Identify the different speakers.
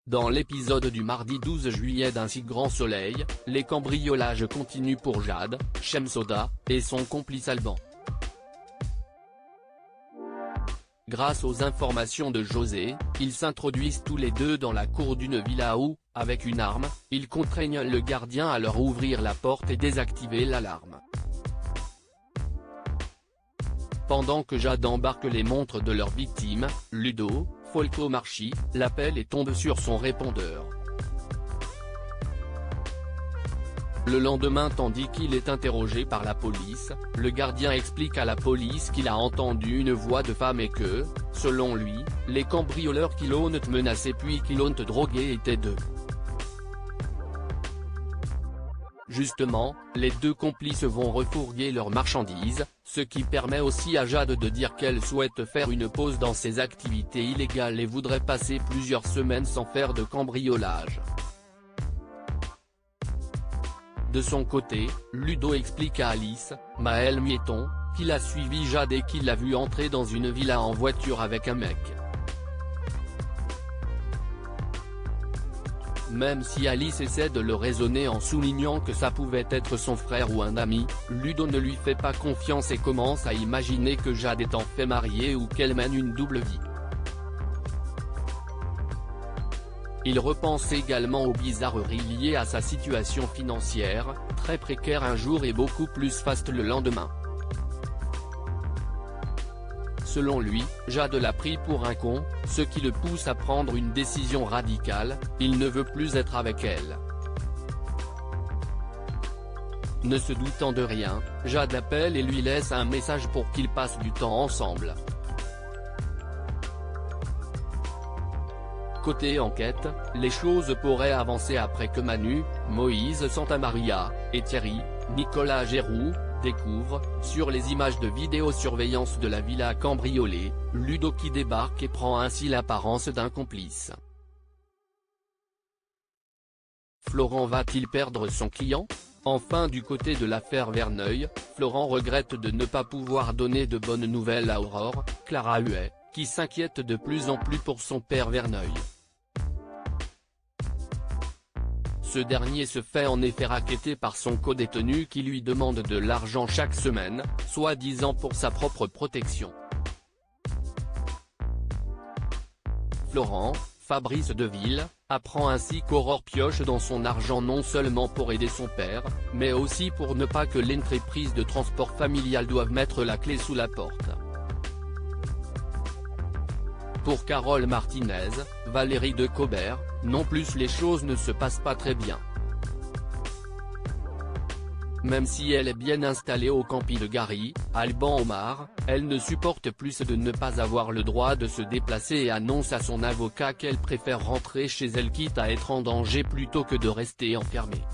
Speaker 1: Dans l'épisode du mardi 12 juillet d'un si grand soleil, les cambriolages continuent pour Jade, Shemsoda, et son complice Alban. Grâce aux informations de José, ils s'introduisent tous les deux dans la cour d'une villa où, avec une arme, ils contraignent le gardien à leur ouvrir la porte et désactiver l'alarme. Pendant que Jade embarque les montres de leur victime, Ludo, Folco Marchi, l'appelle et tombe sur son répondeur. Le lendemain, tandis qu'il est interrogé par la police, le gardien explique à la police qu'il a entendu une voix de femme et que, selon lui, les cambrioleurs qui l'ont menacé puis qui l'ont drogué étaient deux. Justement, les deux complices vont refourguer leurs marchandises, ce qui permet aussi à Jade de dire qu'elle souhaite faire une pause dans ses activités illégales et voudrait passer plusieurs semaines sans faire de cambriolage. De son côté, Ludo explique à Alice, Maël Mieton, qu'il a suivi Jade et qu'il l'a vu entrer dans une villa en voiture avec un mec. Même si Alice essaie de le raisonner en soulignant que ça pouvait être son frère ou un ami, Ludo ne lui fait pas confiance et commence à imaginer que Jade est en fait mariée ou qu'elle mène une double vie. Il repense également aux bizarreries liées à sa situation financière, très précaire un jour et beaucoup plus faste le lendemain. Selon lui, Jade l'a pris pour un con, ce qui le pousse à prendre une décision radicale, il ne veut plus être avec elle. Ne se doutant de rien, Jade l'appelle et lui laisse un message pour qu'ils passent du temps ensemble. Côté enquête, les choses pourraient avancer après que Manu, Moïse Santamaria, et Thierry, Nicolas Géroux, découvrent, sur les images de vidéosurveillance de la villa cambriolée, Ludo qui débarque et prend ainsi l'apparence d'un complice. Florent va-t-il perdre son client? Enfin, du côté de l'affaire Verneuil, Florent regrette de ne pas pouvoir donner de bonnes nouvelles à Aurore, Clara Huet, qui s'inquiète de plus en plus pour son père Verneuil. Ce dernier se fait en effet racketter par son codétenu qui lui demande de l'argent chaque semaine, soi-disant pour sa propre protection. Florent, Fabrice Deville, apprend ainsi qu'Aurore pioche dans son argent non seulement pour aider son père, mais aussi pour ne pas que l'entreprise de transport familial doive mettre la clé sous la porte. Pour Carole Martinez, Valérie de Cobert, non plus les choses ne se passent pas très bien. Même si elle est bien installée au campi de Gary, Alban Omar, elle ne supporte plus de ne pas avoir le droit de se déplacer et annonce à son avocat qu'elle préfère rentrer chez elle quitte à être en danger plutôt que de rester enfermée.